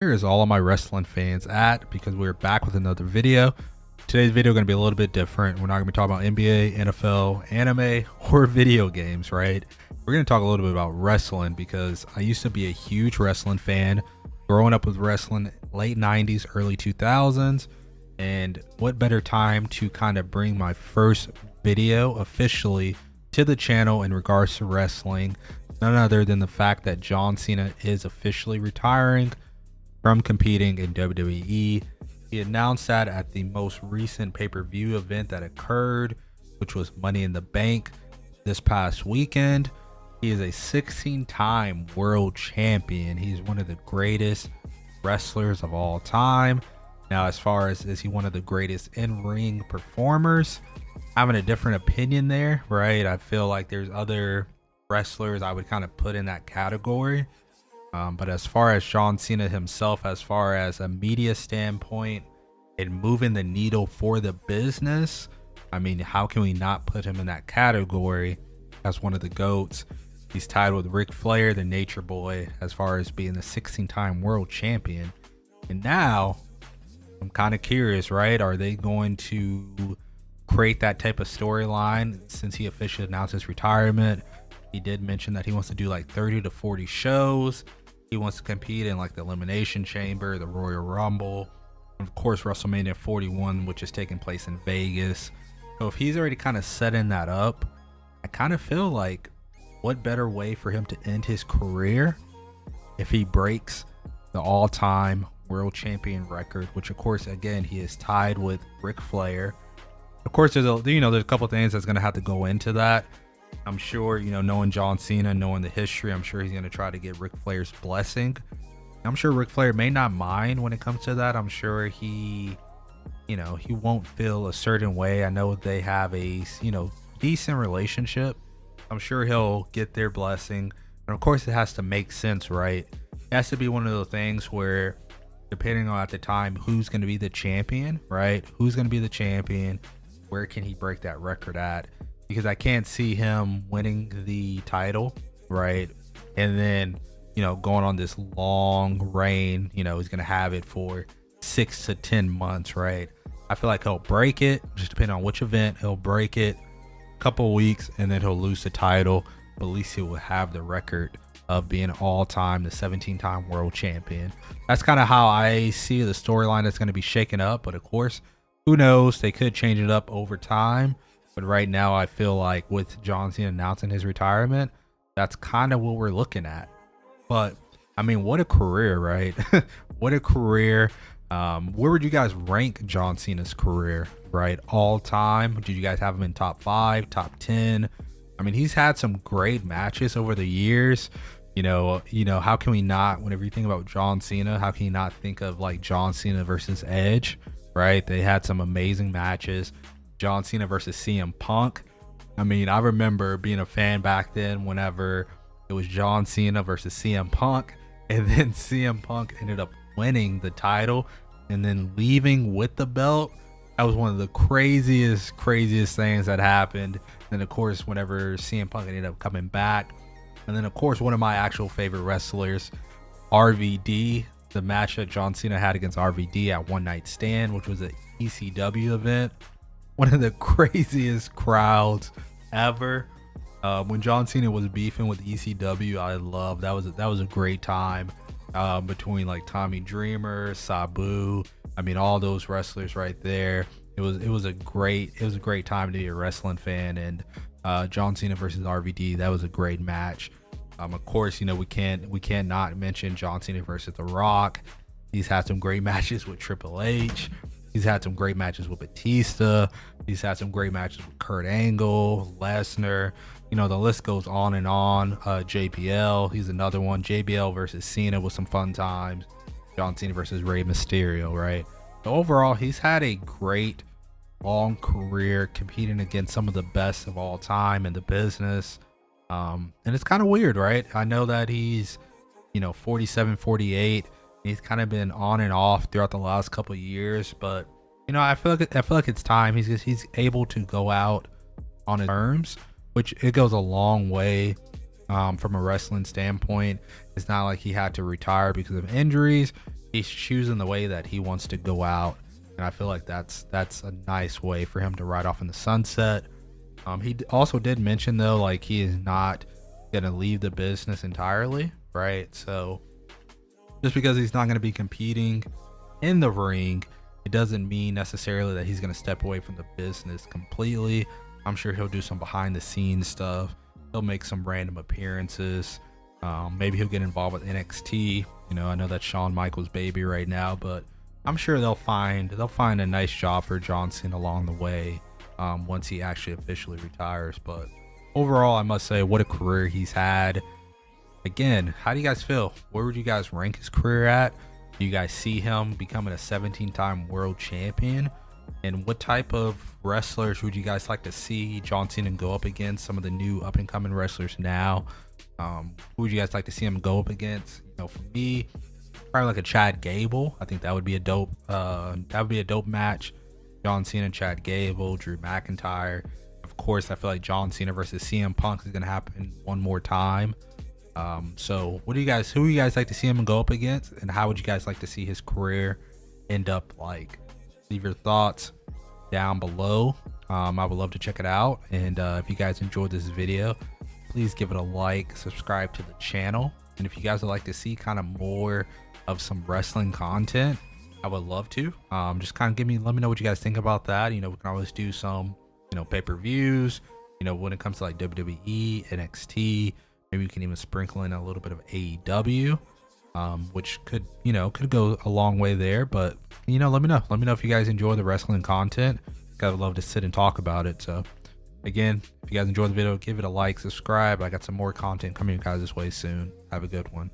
Here's all of my wrestling fans at, because we're back with another video. Today's video going to be a little bit different. We're not going to be talking about NBA, NFL, anime, or video games, right? We're going to talk a little bit about wrestling, because I used to be a huge wrestling fan, growing up with wrestling late 90s, early 2000s. And what better time to kind of bring my first video officially to the channel in regards to wrestling, none other than the fact that John Cena is officially retiring from competing in WWE. He announced that at the most recent pay-per-view event that occurred, which was Money in the Bank this past weekend. He is a 16-time world champion. He's one of the greatest wrestlers of all time. Now, as far as is he one of the greatest in-ring performers, having a different opinion there, right? I feel like there's other wrestlers I would kind of put in that category. But as far as John Cena himself, as far as a media standpoint and moving the needle for the business, I mean, how can we not put him in that category as one of the GOATs? He's tied with Ric Flair, the Nature Boy, as far as being the 16-time world champion. And now I'm kind of curious, right? Are they going to create that type of storyline since he officially announced his retirement? He did mention that he wants to do like 30 to 40 shows. He wants to compete in like the Elimination Chamber, the Royal Rumble, and of course WrestleMania 41, which is taking place in Vegas. So if he's already kind of setting that up, I kind of feel like what better way for him to end his career if he breaks the all-time world champion record, which of course, again, he is tied with Ric Flair. Of course, there's a couple things that's going to have to go into that. I'm sure, knowing John Cena, knowing the history, I'm sure he's going to try to get Ric Flair's blessing. I'm sure Ric Flair may not mind when it comes to that. I'm sure he won't feel a certain way. I know they have a, decent relationship. I'm sure he'll get their blessing. And of course, it has to make sense, right? It has to be one of those things where, depending on at the time, who's going to be the champion, right? Who's going to be the champion? Where can he break that record at? Because I can't see him winning the title, right? And then, going on this long reign, he's going to have it for 6 to 10 months, right? I feel like he'll break it, just depending on which event. He'll break it a couple weeks and then he'll lose the title. But at least he will have the record of being all-time, the 17-time world champion. That's kind of how I see the storyline that's going to be shaken up. But of course, who knows? They could change it up over time. But right now, I feel like with John Cena announcing his retirement, that's kind of what we're looking at. But I mean, what a career, right? What a career. Where would you guys rank John Cena's career, right? All time? Did you guys have him in top 5, top 10? I mean, he's had some great matches over the years. How can we not, whenever you think about John Cena, how can you not think of like John Cena versus Edge, right? They had some amazing matches. John Cena versus CM Punk. I mean, I remember being a fan back then whenever it was John Cena versus CM Punk, and then CM Punk ended up winning the title and then leaving with the belt. That was one of the craziest things that happened. Then of course, whenever CM Punk ended up coming back, and then of course, one of my actual favorite wrestlers, RVD, the match that John Cena had against RVD at One Night Stand, which was an ECW event. One of the craziest crowds ever. When John Cena was beefing with ECW, I loved that. Was a great time between like Tommy Dreamer, Sabu. I mean, all those wrestlers right there. It was a great time to be a wrestling fan. And John Cena versus RVD, that was a great match. Of course, we can't not mention John Cena versus The Rock. He's had some great matches with Triple H. He's had some great matches with Batista. He's had some great matches with Kurt Angle, Lesnar. The list goes on and on. JBL, he's another one. JBL versus Cena with some fun times. John Cena versus Rey Mysterio, right? So overall, he's had a great long career competing against some of the best of all time in the business. And it's kind of weird, right? I know that he's, 47, 48. He's kind of been on and off throughout the last couple of years, but I feel like it's time. He's able to go out on his terms, which it goes a long way from a wrestling standpoint. It's not like he had to retire because of injuries. he's choosing the way that he wants to go out, and I feel like that's a nice way for him to ride off in the sunset. He also did mention though, like, he is not gonna leave the business entirely, right? So just because he's not gonna be competing in the ring, it doesn't mean necessarily that he's gonna step away from the business completely. I'm sure he'll do some behind the scenes stuff. He'll make some random appearances. Maybe he'll get involved with NXT. You know, I know that's Shawn Michaels' baby right now, but I'm sure they'll find a nice job for John Cena along the way, once he actually officially retires. But overall, I must say, what a career he's had. Again, how do you guys feel? Where would you guys rank his career at? Do you guys see him becoming a 17-time world champion? And what type of wrestlers would you guys like to see John Cena go up against? Some of the new up-and-coming wrestlers now. Who would you guys like to see him go up against? You know, for me, probably like a Chad Gable. I think that would be a dope. That would be a dope match. John Cena, Chad Gable, Drew McIntyre. Of course, I feel like John Cena versus CM Punk is gonna happen one more time. So, who do you guys like to see him go up against, and how would you guys like to see his career end up like? Leave your thoughts down below. I would love to check it out, and if you guys enjoyed this video, please give it a like, subscribe to the channel, and if you guys would like to see kind of more of some wrestling content, I would love to. Just kind of let me know what you guys think about that. You know, we can always do some, you know, pay-per-views, you know, when it comes to like WWE, NXT, maybe we can even sprinkle in a little bit of AEW, which could go a long way there. But, you know, let me know if you guys enjoy the wrestling content. I would love to sit and talk about it. So again, if you guys enjoyed the video, give it a like, subscribe. I got some more content coming you guys this way soon. Have a good one.